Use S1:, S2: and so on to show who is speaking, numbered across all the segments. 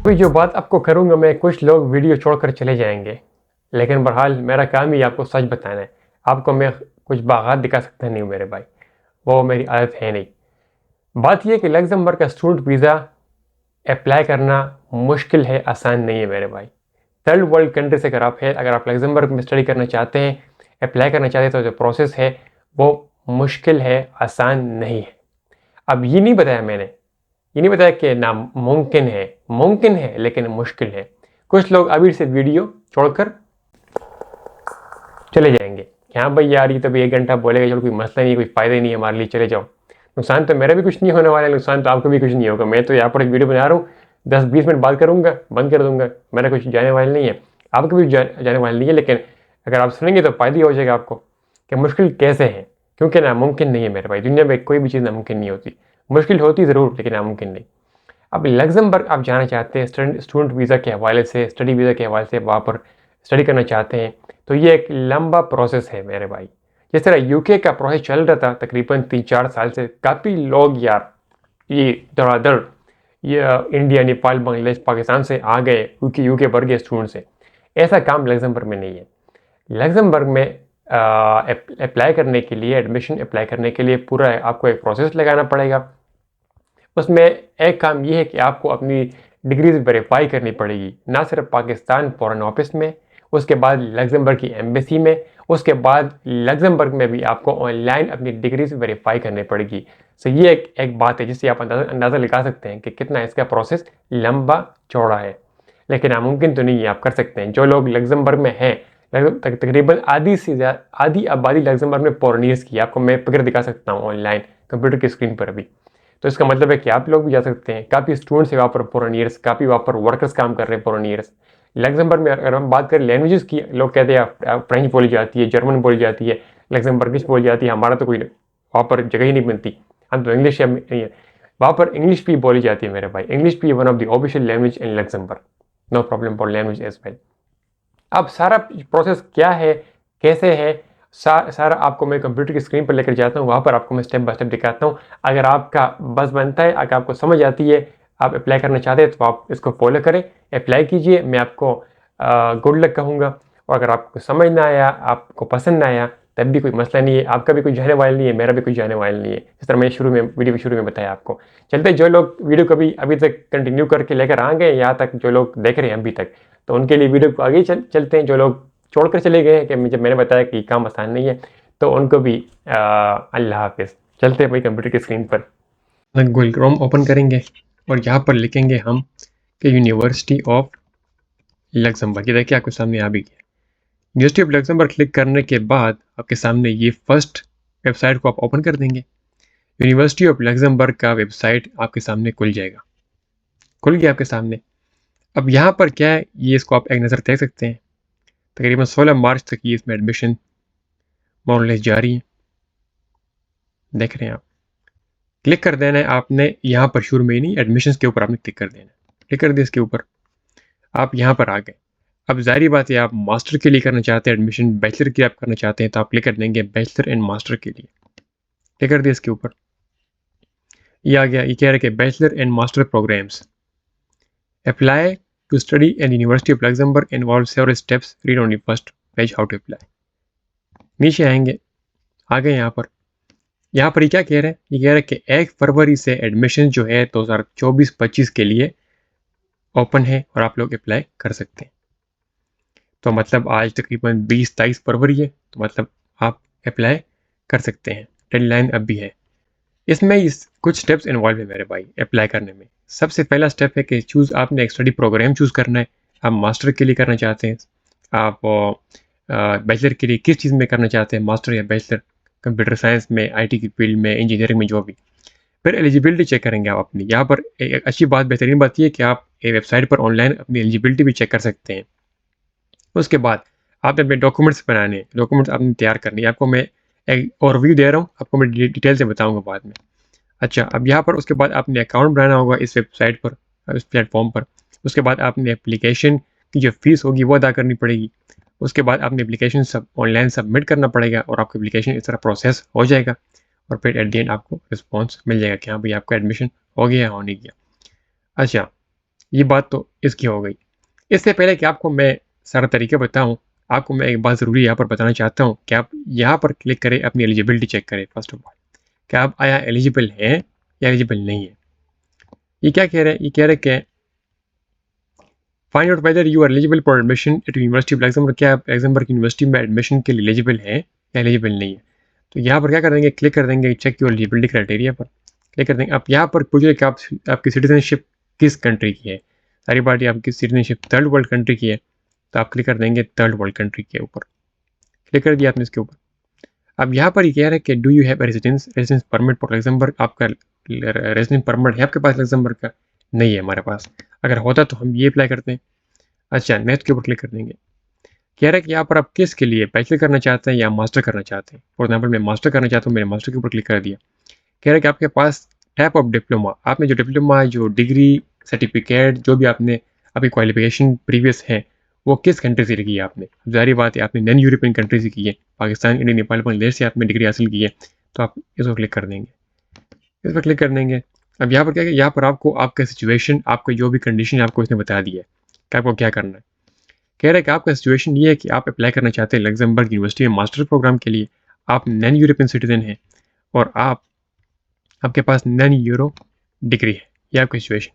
S1: अभी जो बात आपको करूँगा मैं, कुछ लोग वीडियो छोड़कर चले जाएंगे, लेकिन बहरहाल मेरा काम ही आपको सच बताना है। आपको मैं कुछ बागात दिखा सकता नहीं हूँ मेरे भाई, वो मेरी आदत है नहीं। बात यह कि लग्जमबर्ग का स्टूडेंट वीज़ा अप्लाई करना मुश्किल है, आसान नहीं है मेरे भाई। थर्ड वर्ल्ड कंट्री से अगर आप लग्जमबर्ग में स्टडी करना चाहते हैं, अप्लाई करना चाहते हैं, तो जो प्रोसेस है वो मुश्किल है, आसान नहीं है। अब ये नहीं बताया मैंने, ये नहीं बताया कि नामुमकिन है, मुमकिन है लेकिन मुश्किल है। कुछ लोग अभी से वीडियो छोड़कर चले जाएंगे कि हाँ भाई यार, ये तो भी 1 घंटा बोलेगा, चलो कोई मसला नहीं, कोई फ़ायदा नहीं है हमारे लिए, चले जाओ। नुकसान तो मेरा भी कुछ नहीं होने वाला है, नुकसान तो आपको भी कुछ नहीं होगा। मैं तो यहाँ पर एक वीडियो बना रहा हूँ, 10-20 मिनट बात करूँगा, बंद कर दूंगा, मेरा कुछ जाने वाला नहीं है, आपको भी जाने वाला नहीं है। लेकिन अगर आप सुनेंगे तो फ़ायदा ही हो जाएगा आपको कि मुश्किल कैसे है, क्योंकि नामुमकिन नहीं है मेरे भाई। दुनिया में कोई भी चीज़ नामुमकिन नहीं होती, मुश्किल होती ज़रूर लेकिन नामुमकिन नहीं। अब लग्जमबर्ग आप जाना चाहते हैं स्टूडेंट वीज़ा के हवाले से, स्टडी वीज़ा के हवाले से वहाँ पर स्टडी करना चाहते हैं, तो ये एक लंबा प्रोसेस है मेरे भाई। जिस तरह यूके का प्रोसेस चल रहा था तकरीबन 3-4 साल से, काफ़ी लोग यार ये धड़ाधड़ ये इंडिया, नेपाल, बांग्लादेश, पाकिस्तान से आ गए यूके भर गए स्टूडेंट से। ऐसा काम लग्जमबर्ग में नहीं है। लग्जमबर्ग में अप्लाई करने के लिए, एडमिशन अप्लाई करने के लिए पूरा आपको एक प्रोसेस लगाना पड़ेगा। उसमें एक काम ये है कि आपको अपनी डिग्रीज वेरीफाई करनी पड़ेगी, ना सिर्फ पाकिस्तान फॉरेन ऑफिस में, उसके बाद लग्जमबर्ग की एम्बेसी में, उसके बाद लग्जमबर्ग में भी आपको ऑनलाइन अपनी डिग्रीज वेरीफाई करनी पड़ेगी। सो ये एक बात है जिससे आप अंदाज़ा लगा सकते हैं कि कितना इसका प्रोसेस लंबा चौड़ा है। लेकिन नामुमकिन तो नहीं है, आप कर सकते हैं। जो लोग लग्जमबर्ग में हैं, तकरीबन आधी आबादी लग्जमबर्ग में फॉरेनियर्स की, आपको मैं फिगर दिखा सकता हूँ ऑनलाइन कंप्यूटर की स्क्रीन पर अभी। तो इसका मतलब है कि आप लोग भी जा सकते हैं। काफ़ी स्टूडेंट्स है वहाँ पर फॉरेनियर्स, काफ़ी वहाँ पर वर्कर्स काम कर रहे हैं फॉरेनियर्स। लग्जमबर्ग में अगर हम बात करें लैंग्वेजेस की, लोग कहते हैं फ्रेंच बोली जाती है, जर्मन बोली जाती है, लग्जमबर्गिश बोली जाती है, हमारा तो कोई वहाँ पर जगह ही नहीं बनती, हम तो इंग्लिश है। वहाँ पर इंग्लिश भी बोली जाती है मेरे भाई। इंग्लिश भी one of the official language in Luxembourg, no problem for language as well. अब सारा प्रोसेस क्या है, कैसे है, सारा आपको मैं कंप्यूटर की स्क्रीन पर लेकर जाता हूँ, वहाँ पर आपको मैं स्टेप बाय स्टेप दिखाता हूँ। अगर आपका बस बनता है, अगर आपको समझ आती है, आप अप्लाई करना चाहते हैं, तो आप इसको फॉलो करें, अप्लाई कीजिए। मैं आपको गुड लक कहूँगा। और अगर आपको समझ ना आया, आपको पसंद ना आया, तब भी कोई मसला नहीं है, आपका भी कुछ जाने वाला नहीं है, मेरा भी कुछ जाने वाला नहीं है। इस तरह मैंने वीडियो के शुरू में बताया आपको। चलते जो लोग वीडियो को अभी तक कंटिन्यू करके लेकर आ गए यहाँ तक, जो लोग देख रहे हैं अभी तक, तो उनके लिए वीडियो को आगे चलते हैं। जो जब छोड़कर चले गए कि जब मैंने बताया कि काम आसान नहीं है, तो उनको भी अल्लाह हाफिज़। चलते हैं भाई कंप्यूटर की स्क्रीन पर, गूगल क्रोम ओपन करेंगे और यहाँ पर लिखेंगे हम कि यूनिवर्सिटी ऑफ लग्जमबर्ग। ये देखिए आपके सामने आ भी गया। यूनिवर्सिटी ऑफ लग्जमबर्ग क्लिक करने के बाद आपके सामने ये फर्स्ट वेबसाइट को आप ओपन कर देंगे। यूनिवर्सिटी ऑफ लग्जमबर्ग का वेबसाइट आपके सामने खुल जाएगा। खुल गया आपके सामने। अब यहाँ पर क्या है, ये इसको आप एक नज़र देख सकते हैं। तकरीबन 16 मार्च तक ये इसमें एडमिशन मोरलेस जारी है, देख रहे हैं आप। क्लिक कर देना है आपने यहाँ पर, शुरू में ही नहीं, एडमिशन्स के ऊपर आपने क्लिक कर देना है। क्लिक कर दिया इसके ऊपर, आप यहाँ पर आ गए। अब जारी बात है, आप मास्टर के लिए करना चाहते हैं एडमिशन, बैचलर के लिए आप करना चाहते हैं, तो आप क्लिक कर देंगे बैचलर एंड मास्टर के लिए। क्लिक कर दिया इसके ऊपर, ये आ गया। ये कह रहा है कि bachelor and master programs apply to study at University of Luxembourg involve several steps, read on the first page how to apply. नीचे आएंगे, आ गए यहाँ पर। यहाँ पर ये क्या कह रहे हैं, ये कह रहे हैं कि 1 फरवरी से एडमिशन जो है 2024-25 के लिए ओपन है और आप लोग अप्लाई कर सकते हैं। तो मतलब आज तकरीबन 20-23 फरवरी है, तो मतलब आप अप्लाई कर सकते हैं। डेडलाइन अब भी है। इसमें कुछ स्टेप्स इन्वॉल्व है मेरे भाई अप्लाई करने में। सबसे पहला स्टेप है कि आपने एक स्टडी प्रोग्राम चूज़ करना है। आप मास्टर के लिए करना चाहते हैं, आप बैचलर के लिए किस चीज़ में करना चाहते हैं, मास्टर या बैचलर, कंप्यूटर साइंस में, आईटी की फील्ड में, इंजीनियरिंग में, जो भी। फिर एलिजिबिलिटी चेक करेंगे आप अपनी। यहाँ पर एक अच्छी बात, बेहतरीन बात यह है कि आप वेबसाइट पर ऑनलाइन अपनी एलिजिबिलिटी भी चेक कर सकते हैं। उसके बाद आपने अपने डॉक्यूमेंट्स बनाने, डॉक्यूमेंट्स आपने तैयार करनी है। आपको मैं एक ओवरव्यू दे रहा हूँ, आपको मैं डिटेल से बताऊँगा बाद में। अच्छा, अब यहाँ पर उसके बाद आपने अकाउंट बनाना होगा इस वेबसाइट पर, इस प्लेटफॉर्म पर। उसके बाद आपने एप्लीकेशन की जो फीस होगी वो अदा करनी पड़ेगी। उसके बाद आपने एप्लीकेशन ऑनलाइन सबमिट करना पड़ेगा और आपका एप्लीकेशन इस तरह प्रोसेस हो जाएगा। और फिर एट द एंड आपको रिस्पॉन्स मिल जाएगा कि हाँ भाई आपका एडमिशन हो गया या हो नहीं गया। अच्छा, ये बात तो इसकी हो गई। इससे पहले कि आपको मैं सारा तरीका बताऊं, आपको मैं एक बात ज़रूरी यहाँ पर बताना चाहता हूँ कि आप यहाँ पर क्लिक करें, अपनी एलिजिबिलिटी चेक करें फर्स्ट ऑफ ऑल, कि आप आया एलिजिबल हैं या एलिजिबल नहीं है। ये क्या कह रहे हैं? ये कह रहे हैं कि find out whether you are eligible for admission at University of Luxembourg, क्या आप लग्जमबर्ग यूनिवर्सिटी में एडमिशन के लिए एलिजिबल हैं या एलिजिबल नहीं है। तो यहाँ पर क्या कर देंगे, क्लिक कर देंगे चेक योर एलिजिबिलिटी क्राइटेरिया पर क्लिक कर देंगे। आप यहाँ पर पूछ रहे कि आपकी सिटीजनशिप किस कंट्री की है। सारी बात आपकी सिटीजनशिप थर्ड वर्ल्ड कंट्री की है, तो आप क्लिक कर देंगे थर्ड वर्ल्ड कंट्री के ऊपर, क्लिक कर दिया आपने इसके ऊपर। अब यहाँ पर ये कह रहा है कि do you have residence permit for Luxembourg, आपका रेजिडेंस परमिट है आपके पास लग्जमबर्ग का? नहीं है हमारे पास। अगर होता तो हम ये अप्लाई करते हैं। अच्छा, नेक्स्ट के ऊपर क्लिक कर देंगे। कह रहा है कि यहाँ पर आप किस के लिए बैचलर करना चाहते हैं या मास्टर करना चाहते हैं। फॉर एग्जाम्पल मैं मास्टर करना चाहता हूँ, मैंने मास्टर के ऊपर क्लिक कर दिया। कह रहा है कि आपके पास टाइप ऑफ डिप्लोमा, आपने जो डिप्लोमा, जो डिग्री, सर्टिफिकेट, जो भी आपने आपकी क्वालिफिकेशन प्रीवियस है, वो किस कंट्री से की है आपने। जाहिर बात है आपने नॉन यूरोपियन कंट्री से की है, पाकिस्तान, इंडिया, नेपाल, बांग्लादेश से आपने डिग्री हासिल की है, तो आप इसको क्लिक कर देंगे। इस पर क्लिक कर देंगे। अब यहाँ पर क्या है, यहाँ पर आपको आपका सिचुएशन, आपको जो भी कंडीशन आपको इसने बता दी है कि आपको क्या करना है। कह रहा है कि आपका सिचुएशन ये है कि आप अप्लाई करना चाहते हैं लग्जमबर्ग यूनिवर्सिटी में मास्टर प्रोग्राम के लिए, आप नॉन यूरोपियन सिटीजन हैं और आपके पास नॉन यूरो डिग्री है। ये आपकी सिचुएशन।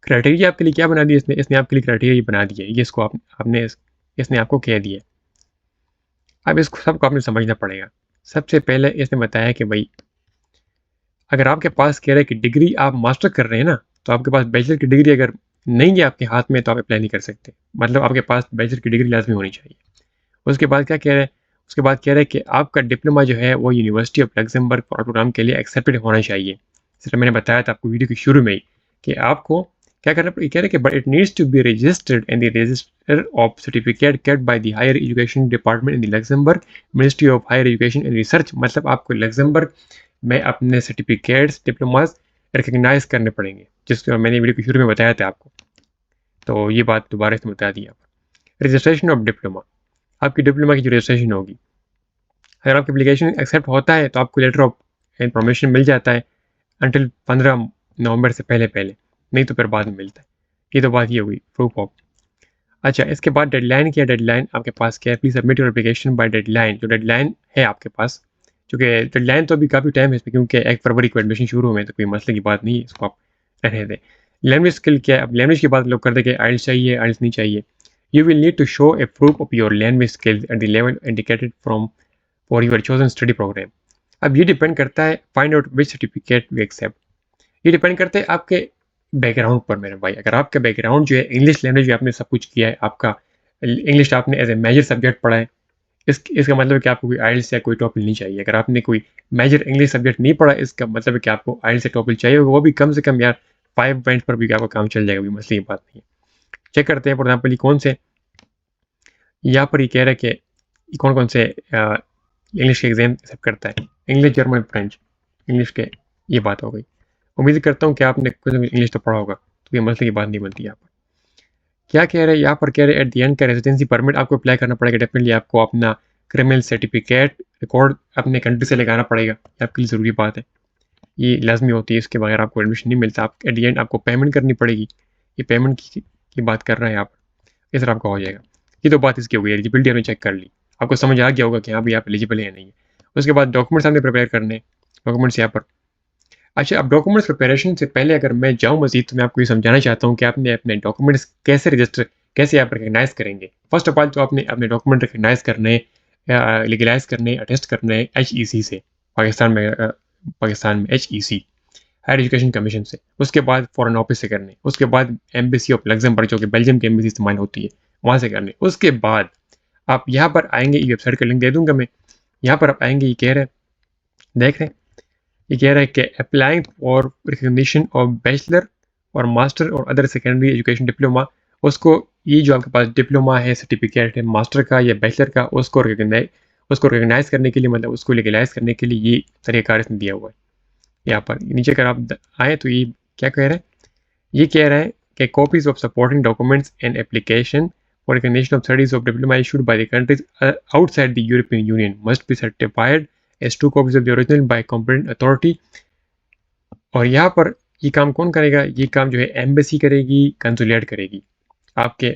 S1: क्राइटेरिया आपके लिए क्या बना दिया इसने आपके लिए क्राइटेरिया बना दिया है, ये इसको आपने इसने आपको कह दिया। अब इसको सबको आपने समझना पड़ेगा। सबसे पहले इसने बताया कि भाई अगर आपके पास कह रहा है कि डिग्री आप मास्टर कर रहे हैं ना, तो आपके पास बैचलर की डिग्री अगर नहीं है आपके हाथ में तो आप अप्लाई नहीं कर सकते। मतलब आपके पास बैचलर की डिग्री लाजमी होनी चाहिए। उसके बाद क्या कह रहे हैं, उसके बाद कह रहे हैं कि आपका डिप्लोमा जो है वो यूनिवर्सिटी ऑफ लग्जमबर्ग प्रोग्राम के लिए एक्सेप्टेड होना चाहिए। जैसे मैंने बताया था आपको वीडियो के शुरू में ही कि आपको क्या करना पड़ेगा। कह रहे हैं कि but it needs to be registered in the register of certificate kept by the higher education department in the Luxembourg ministry of higher education and research. मतलब आपको लग्जमबर्ग में अपने सर्टिफिकेट्स, डिप्लोमास रिकग्नाइज करने पड़ेंगे, जिसको मैंने वीडियो के शुरू में बताया था आपको। तो ये बात दोबारा इसमें बता दी आप। रजिस्ट्रेशन ऑफ डिप्लोमा, आपकी डिप्लोमा की जो रजिस्ट्रेशन होगी, अगर आपकी एप्लीकेशन एक्सेप्ट होता है तो आपको लेटर ऑफ इंफॉर्मेशन मिल जाता है अंटिल 15 नवंबर से पहले, नहीं तो फिर बाद में मिलता है। ये तो बात ये होगी प्रूफ ऑफ। अच्छा, इसके बाद डेडलाइन क्या, डेडलाइन आपके पास क्या है, please submit your application by deadline. जो डेडलाइन है आपके पास, क्योंकि डेडलाइन तो अभी काफ़ी टाइम है इसमें, क्योंकि 1 फरवरी को एडमिशन शुरू हुए, तो कोई मसले की बात नहीं है, इसको आप रहने दें। लैंग्वेज स्किल क्या है, अब लैंग्वेज की बात लोग करते कि आइल्स चाहिए, आइल्स नहीं चाहिए। You will need to show a proof of your language skills at the level indicated from for your chosen study program. अब ये डिपेंड करता है, find out which certificate we accept. ये डिपेंड करता है आपके बैकग्राउंड पर मेरे भाई। अगर आपका बैकग्राउंड जो है इंग्लिश लैंग्वेज में आपने सब कुछ किया है, आपका इंग्लिश आपने एज ए मेजर सब्जेक्ट पढ़ा है, इसका मतलब है कि आपको कोई आइल्स या कोई टॉपिक नहीं चाहिए। अगर आपने कोई मेजर इंग्लिश सब्जेक्ट नहीं पढ़ा, इसका मतलब है कि आपको आइल्स या टॉपिक चाहिए, वो भी कम से कम यार 5 पॉइंट पर भी आपका काम चल जाएगा, कोई मसले की बात नहीं है। चेक करते हैं फॉर एग्जाम्पल कौन से, यहाँ पर ये कह रहा है कि कौन कौन से इंग्लिश के एग्जाम एक्सेप्ट करता है। इंग्लिश, जर्मन, फ्रेंच, इंग्लिश के, ये बात हो गई। उम्मीद करता हूँ कि आपने कुछ इंग्लिश तो पढ़ा होगा, तो ये मसले की बात नहीं बनती यहाँ पर। क्या कह रहे हैं यहाँ पर, कह रहे हैं एट द एंड का रेजिडेंसी परमिट आपको अप्लाई करना पड़ेगा। डेफिनेटली आपको अपना क्रिमिनल सर्टिफिकेट रिकॉर्ड अपने कंट्री से लगाना पड़ेगा, ये आपके लिए ज़रूरी बात है, ये लाजमी होती है, इसके बगैर आपको एडमिशन नहीं मिलता। आप एट द एंड आपको पेमेंट करनी पड़ेगी। ये पेमेंट की बात कर रहे हैं आप, इस तरह आपका हो जाएगा। ये तो बात इसकी हो गई, एलिजिबिलिटी हमने चेक कर ली, आपको समझ आ गया होगा कि हाँ भाई आप एलिजिबल है या नहीं है। उसके बाद डॉक्यूमेंट्स हमने प्रिपेयर करने, डॉक्यूमेंट्स यहाँ पर। अच्छा, अब डॉक्यूमेंट्स प्रिपरेशन से पहले अगर मैं जाऊँ मजीद, तो मैं आपको ये समझाना चाहता हूँ कि आपने अपने डॉक्यूमेंट्स कैसे रजिस्टर, कैसे आप रिकग्नाइज करेंगे। फर्स्ट ऑफ ऑल तो आपने अपने डॉक्यूमेंट रिकग्नाइज करने, लीगलाइज करने, अटेस्ट करने HEC से, पाकिस्तान में HEC, हायर एजुकेशन कमीशन से। उसके बाद फॉरेन ऑफिस से करने, उसके बाद एम्बेसी ऑफ लग्जमबर्ग जो कि बेल्जियम की एम्बेसी इस्तेमाल होती है, वहाँ से करने। उसके बाद आप यहाँ पर आएंगे, ये वेबसाइट का लिंक दे दूंगा मैं, यहाँ पर आप आएंगे, ये कह रहे हैं, देख रहे हैं, ये कह रहा है कि applying for recognition of bachelor और मास्टर और अदर सेकेंडरी एजुकेशन डिप्लोमा, उसको ये जो आपके पास डिप्लोमा है, सर्टिफिकेट है मास्टर का या बैचलर का, उसको रिकग्नाइज करने के लिए, मतलब उसको लीगलाइज करने के लिए ये तरीक़ाकार इसमें दिया हुआ है। यहाँ पर नीचे अगर आप आए तो ये क्या कह रहे हैं, ये कह रहा है कि copies of supporting documents and application for recognition of studies of diploma issued by the countries outside the European union must be certified as 2 copies of the original by competent authority। और यहाँ पर ये काम कौन करेगा? ये काम जो है एम्बेसी करेगी, कंसुलेट करेगी। आपके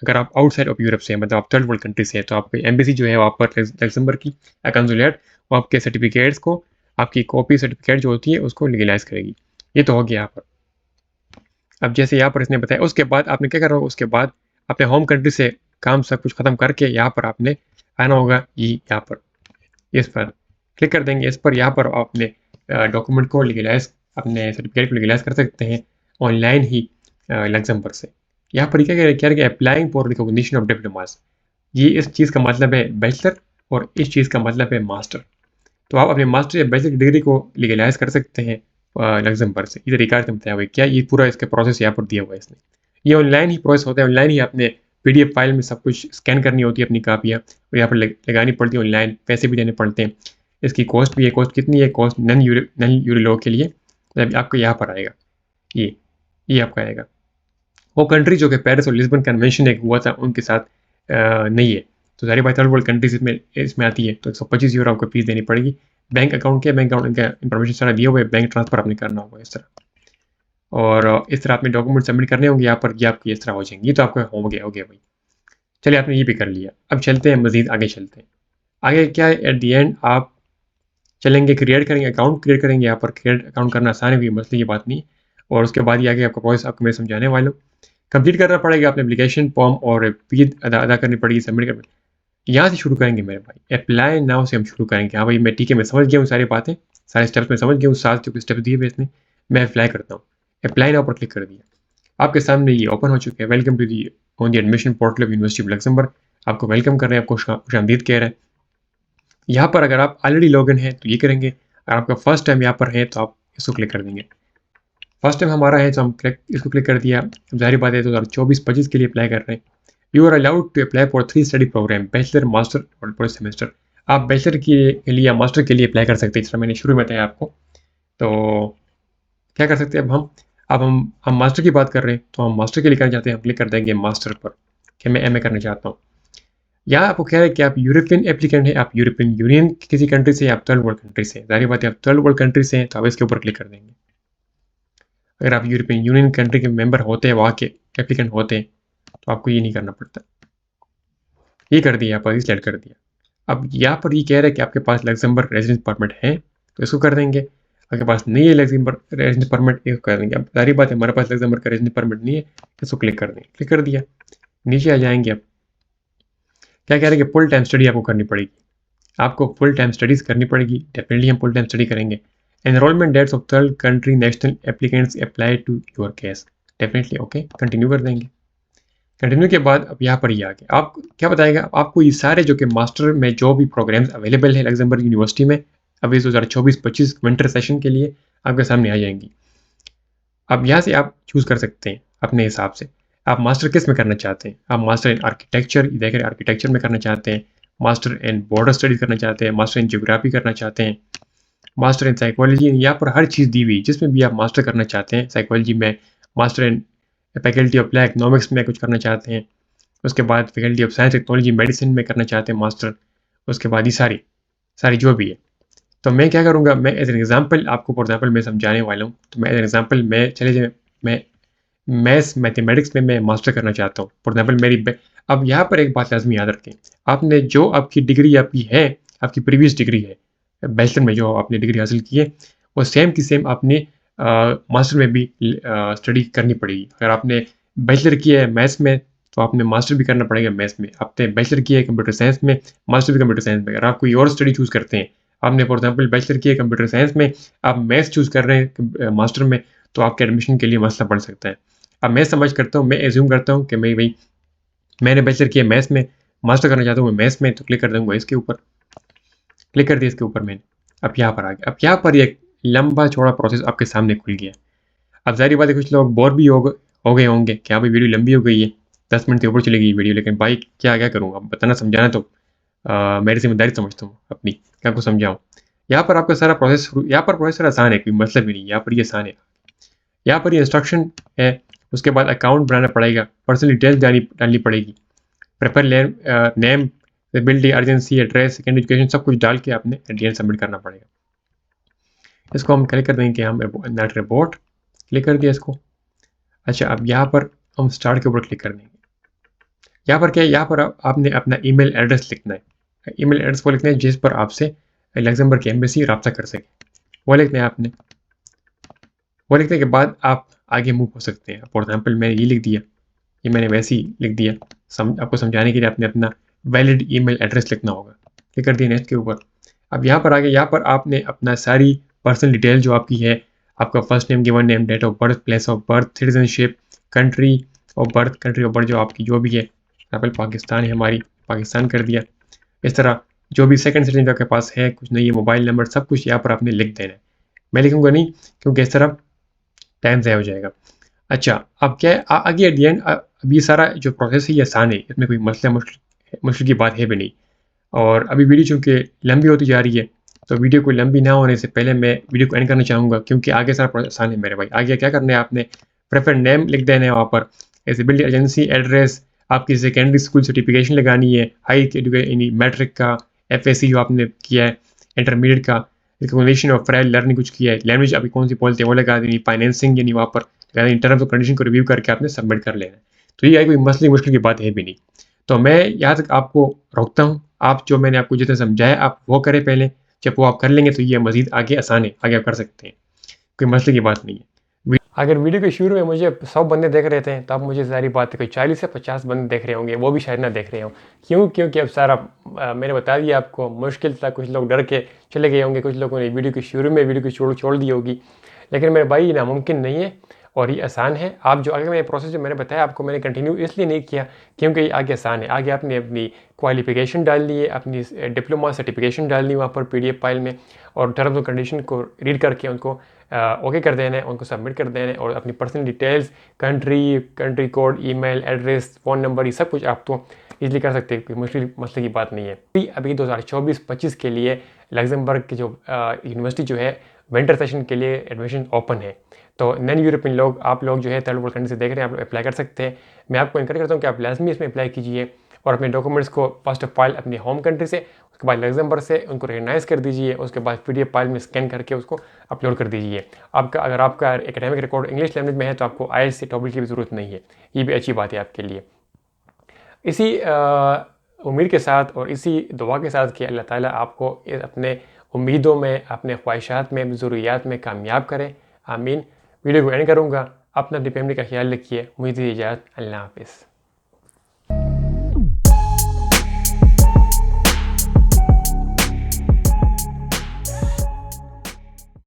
S1: अगर आप आउटसाइड ऑफ यूरोप से हैं, मतलब आप थर्ड वर्ल्ड कंट्री से हैं, तो आपकी एम्बेसी जो है वहाँ पर लग्जमबर्ग की या कंसुलेट, वो आपके सर्टिफिकेट्स को, आपकी कॉपी सर्टिफिकेट जो होती है उसको लीगलाइज करेगी। ये तो हो गया यहाँ पर। अब जैसे यहाँ पर इसने बताया, उसके बाद आपने क्या करना होगा? उसके बाद अपने होम कंट्री से काम सब कुछ ख़त्म करके यहाँ पर आपने आना होगा। ये यहाँ पर इस पर क्लिक कर देंगे। इस पर यहाँ पर अपने डॉक्यूमेंट को लीगलाइज, अपने सर्टिफिकेट को लीगलाइज कर सकते हैं ऑनलाइन ही लग्जमबर्ग से। यहाँ पर क्या कह रहे हैं? Applying for recognition of diplomas. ये इस चीज़ का मतलब है बैचलर और इस चीज़ का मतलब है मास्टर। तो आप अपने मास्टर या बैचलर की डिग्री को लीगलाइज कर सकते हैं लग्जमबर्ग से। ये तरीका से बताया हुआ है। क्या ये पूरा इसका प्रोसेस यहाँ पर दिया हुआ है इसने। ये ऑनलाइन ही प्रोसेस होता है। ऑनलाइन ही आपने PDF फाइल में सब कुछ स्कैन करनी होती है अपनी कापियाँ, और यहाँ पर लगानी पड़ती है ऑनलाइन, पैसे भी देने पड़ते हैं। इसकी कॉस्ट भी है। कॉस्ट कितनी है? कॉस्ट नन यूरो लोग के लिए मतलब आपको यहाँ पर आएगा, ये आपका आएगा। वो कंट्री जो कि पेरिस और लिस्बन कन्वेंशन एक हुआ था उनके साथ नहीं है, तो सारी बात थर्ड वर्ल्ड कंट्रीज इसमें आती है। तो 125 यूरो आपको फीस देनी पड़ेगी। बैंक अकाउंट के, बैंक अकाउंट का इंफॉर्मेशन सारा दिया हुआ है, बैंक ट्रांसफर आपने करना होगा इस तरह, और इस तरह आपने डॉक्यूमेंट सबमिट करने होंगे यहाँ पर। ये आपकी इस तरह हो जाएंगे। ये तो आपका हो गया भाई। चलिए, आपने ये भी कर लिया। अब चलते हैं मजीद आगे, चलते हैं आगे। क्या है? एट दी एंड आप चलेंगे, क्रिएट करेंगे, अकाउंट क्रिएट करेंगे। यहाँ पर क्रिएट अकाउंट करना आसान है, कोई मसले की बात नहीं। और उसके बाद ये आगे आपका प्रोसेस आपको मैं समझाने वाला हूँ। कंप्लीट करना पड़ेगा अपने एप्लीकेशन फॉर्म, और फीस अदा करनी पड़ेगी, सबमिट करनी। यहाँ से शुरू करेंगे मेरे भाई, अप्लाई नाउ से हम शुरू करेंगे। हाँ भाई, मैं ठीक है, मैं समझ गया हूँ सारी बातें, सारे स्टेप्स में समझ गया हूँ। 7 जो स्टेप्स दिए हुए इसने, मैं अप्लाई करता हूँ। अप्लाई नाउ पर क्लिक कर दिया। आपके सामने ये ओपन हो चुके हैं। Welcome to the on the admission portal of University of Luxembourg. आपको वेलकम कर रहे हैं, आपको खुशामदीद कह रहे हैं। यहाँ पर अगर आप ऑलरेडी लॉगिन हैं तो ये करेंगे। अगर आपका फर्स्ट टाइम यहाँ पर है तो आप इसको क्लिक कर देंगे। फर्स्ट टाइम हमारा है तो हम इसको क्लिक कर दिया। अब जाहिर बात है 2024-25 के लिए अप्लाई कर रहे हैं। You are allowed to apply for 3 study program, bachelor, master और पूरे सेमेस्टर। आप बैचलर के लिए या मास्टर के लिए अप्लाई कर सकते हैं, जिस तरह मैंने शुरू में बताया आपको। तो क्या कर सकते हैं अब हम मास्टर की बात कर रहे हैं, तो हम मास्टर के लिए करना चाहते हैं, हम क्लिक कर देंगे मास्टर पर कि मैं MA करना चाहता हूँ। यहाँ आपको कह रहे हैं कि आप यूरोपियन एप्लीकेंट हैं, आप यूरोपियन यूनियन की किसी कंट्री से, आप थर्ड वर्ल्ड कंट्री से। जाहिर बात है आप थर्ड वर्ल्ड कंट्री से हैं तो आप इसके ऊपर क्लिक कर देंगे। अगर आप यूरोपियन यूनियन कंट्री के मेंबर होते हैं, वहाँ के एप्लीकेंट होते हैं, तो आपको ये नहीं करना पड़ता। ये कर दिया, यहाँ पर सिलेक्ट कर दिया। अब यहाँ पर ये कह रहा है कि आपके पास लग्जमबर्ग रेजिडेंस परमिट है, तो इसको कर देंगे। आपके पास नहीं है लग्जमबर्ग रेजिडेंस परमिट, इसको कर देंगे। अब सारी बात है, हमारे पास लग्जमबर्ग का रेजिडेंस परमिट नहीं है, इसको क्लिक कर देंगे। क्लिक कर दिया, नीचे आ जाएंगे। अब क्या कह रहे हैं कि फुल टाइम स्टडी आपको करनी पड़ेगी। आपको फुल टाइम स्टडीज़ करनी पड़ेगी। डेफिनेटली हम फुल टाइम स्टडी करेंगे। Enrollment dates of third country national applicants apply to your case. Definitely okay, continue कर देंगे। कंटिन्यू के बाद अब यहाँ पर ही आगे आप क्या बताएगा? आपको ये सारे जो कि मास्टर में जो भी प्रोग्राम्स अवेलेबल है लग्जमबर्ग यूनिवर्सिटी में अभी 2024-25 विंटर सेशन के लिए आपके सामने आ जाएंगी। अब यहाँ से आप चूज़ कर सकते हैं अपने हिसाब से, आप मास्टर किस में करना चाहते हैं। आप मास्टर इन आर्किटेक्चर, देख रहे आर्किटेक्चर में करना चाहते हैं, मास्टर इन बॉर्डर स्टडीज करना चाहते हैं, मास्टर इन ज्योग्राफी करना चाहते हैं, मास्टर इन साइकोलॉजी। यहाँ पर हर चीज़ दी हुई, जिसमें भी आप मास्टर करना चाहते हैं। साइकोलॉजी में, master in faculty of law economics में कुछ करना चाहते हैं, उसके बाद faculty of science technology medicine में करना चाहते हैं मास्टर, उसके बाद ये सारी जो भी है। तो मैं क्या करूँगा, मैं एज एन एग्जाम्पल आपको फॉर एग्जाम्पल मैं समझाने वाला हूँ। तो मैं एज एन एग्जाम्पल मैं चले जाए, मैं मैथमेटिक्स में मैं मास्टर करना चाहता हूँ फॉर एग्जाम्पल अब यहाँ पर एक बात लाजमी याद रखें, आपने जो आपकी डिग्री आपकी है, आपकी प्रीवियस डिग्री है बैचलर में जो आपने डिग्री हासिल की है, वो सेम की सेम आपने मास्टर में भी स्टडी करनी पड़ेगी। अगर आपने बैचलर किया है मैथ्स में तो आपने मास्टर भी करना पड़ेगा मैथ्स में। आपने बैचलर किया है कंप्यूटर साइंस में, मास्टर भी कंप्यूटर साइंस में। अगर आप कोई और स्टडी चूज़ करते हैं, आपने फॉर एग्जाम्पल बैचलर किया है कंप्यूटर साइंस में, आप मैथ्स चूज़ कर रहे हैं मास्टर में, तो आपके एडमिशन के लिए मसला पड़ सकता है। अब मैं समझ करता हूँ, मैं एज्यूम करता हूँ कि भाई मैंने बैचलर किया मैथ्स में, मास्टर करना चाहता हूँ मैं मैथ्स में, तो क्लिक कर दूँगा इसके ऊपर। क्लिक कर दिया इसके ऊपर मैंने। अब यहाँ पर आ गया। अब यहाँ पर एक लंबा चौड़ा प्रोसेस आपके सामने खुल गया। अब जाहिर बात है कुछ लोग बोर भी हो गए होंगे कि हाँ भाई वीडियो लंबी हो गई है, 10 मिनट के ऊपर चली गई वीडियो, लेकिन भाई क्या करूँगा, बताना समझाना तो मेरी जिम्मेदारी समझता हूँ अपनी, क्या आपको समझाऊँ। यहाँ पर आपका सारा प्रोसेस, यहाँ पर प्रोसेस आसान है, कोई मतलब भी नहीं, यहाँ पर ये आसान है। यहाँ पर ये इंस्ट्रक्शन है, उसके बाद अकाउंट बनाना पड़ेगा, पर्सनल डिटेल्स डालनी पड़ेगी, prefer name, ability, urgency, address, second education, सब कुछ डाल के आपने एट द एंड सबमिट करना पड़ेगा। इसको हम क्लिक कर देंगे कि हम नॉट रिपोर्ट, क्लिक कर दिया इसको। अच्छा, अब यहाँ पर हम स्टार्ट के ऊपर क्लिक कर देंगे। यहाँ पर क्या है, यहाँ पर आपने अपना ईमेल एड्रेस लिखना है। ईमेल एड्रेस वो लिखना है जिस पर आपसे लग्जमबर्ग की एम्बेसी रब्ता कर सके, वो लिखना है आपने। वो लिखने के बाद आप आगे मूव हो सकते हैं। फॉर एग्जाम्पल मैंने ये लिख दिया, ये मैंने वैसे ही लिख दिया। आपको समझाने के लिए आपने अपना वैलिड ईमेल एड्रेस लिखना होगा। क्लिक कर दिया नेक्स्ट के ऊपर। अब यहाँ पर आगे, यहाँ पर आपने अपना सारी पर्सनल डिटेल जो आपकी है, आपका first name, given name, date of birth, place of birth, citizenship, country of birth जो आपकी जो भी है, एग्जाम्पल पाकिस्तान है हमारी, पाकिस्तान कर दिया। इस तरह जो भी सेकंड सिटीजन आपके पास है, कुछ नहीं है, मोबाइल नंबर, सब कुछ यहाँ पर आपने लिख देना है। मैं लिखूंगा नहीं क्योंकि इस तरह टाइम ज़ाया हो जाएगा। अच्छा, अब क्या है, आगे एट द एंड अब ये सारा जो प्रोसेस है ये आसान है, इसमें कोई मसला मुश्किल की बात है भी नहीं। और अभी वीडियो चूँकि लंबी होती जा रही है, तो वीडियो को लंबी ना होने से पहले मैं वीडियो को एंड करना चाहूँगा, क्योंकि आगे सारा प्रोसेस आसान है मेरे भाई। आगे क्या करना है, आपने प्रेफर्ड नेम लिख देना है वहाँ पर, एलिजिबिलिटी एजेंसी एड्रेस, आपकी सेकेंडरी स्कूल सर्टिफिकेशन लगानी है, हाई एजुकेशन मैट्रिक का, एफएससी जो आपने किया है, इंटरमीडिएट का, रिकॉग्निशन ऑफ प्रायर लर्निंग कुछ किया है, लैंग्वेज अभी कौन सी बोलते हैं वो लगा देनी, फाइनेंसिंग यानी वहाँ पर टर्म्स ऑफ कंडीशन को रिव्यू करके आपने सबमिट कर लेना है। तो ये कोई मसले मुश्किल की बात है भी नहीं। तो मैं यहाँ तक आपको रोकता हूँ। आप जो मैंने आपको जितना समझाया आप वो करें पहले। जब वो आप कर लेंगे तो ये मज़ीद आगे आसान है, आगे आप कर सकते हैं, कोई मसले की बात नहीं है। अगर वीडियो के शुरू में मुझे 100 बंदे देख रहे थे, तब मुझे सारी बात है कोई 40 से 50 बंदे देख रहे होंगे, वो भी शायद ना देख रहे हों। क्योंकि अब सारा मैंने बता दिया आपको, मुश्किल था, कुछ लोग डर के चले गए होंगे, कुछ लोगों ने वीडियो के शुरू में वीडियो को छोड़ दी होगी। लेकिन मेरे भाई, नामुमकिन नहीं है और ये आसान है। आप जो आगे मैंने प्रोसेस जो मैंने बताया आपको, मैंने कंटिन्यू इसलिए नहीं किया क्योंकि ये आगे आसान है। आगे आपने अपनी क्वालिफिकेशन डालनी है, अपनी डिप्लोमा सर्टिफिकेशन डालनी है वहाँ पर PDF फाइल में, और टर्म्स और कंडीशन को रीड करके उनको ओके कर देना है, उनको सबमिट कर देना है। और अपनी personal details, country code, email address, phone number, ये सब कुछ आप तो ईजिली कर सकते हैं, कोई मुश्किल मसले की बात नहीं है। अभी 2024-25 के लिए लग्जमबर्ग की जो यूनिवर्सिटी जो है, विंटर सेशन के लिए एडमिशन ओपन है। तो नॉन यूरोपियन लोग, आप लोग जो है थर्ड वर्ल्ड कंट्री से देख रहे हैं, आप अप्लाई कर सकते हैं। मैं आपको इनकरेज करता हूँ कि आप लाजमी इसमें अप्लाई कीजिए और अपने डॉक्यूमेंट्स को फर्स्ट ऑफ ऑल अपनी होम कंट्री से, उसके बाद लग्जमबर्ग से उनको रिकगनाइज़ कर दीजिए, उसके बाद PDF फाइल में स्कैन करके उसको अपलोड कर दीजिए। अगर आपका एकेडमिक रिकॉर्ड इंग्लिश लैंग्वेज में है तो आपको IELTS से TOEFL की भी ज़रूरत नहीं है। ये भी अच्छी बात है आपके लिए। इसी उम्मीद के साथ और इसी दुआ के साथ कि अल्लाह ताला आपको अपने उम्मीदों में, अपने ख्वाहिशात में, ज़रूरियात में कामयाब करें। आमीन। वीडियो को एंड करूँगा। अपनी फैमिली का ख्याल रखिए। मुझे इजाज़त। अल्लाह हाफ़िज़।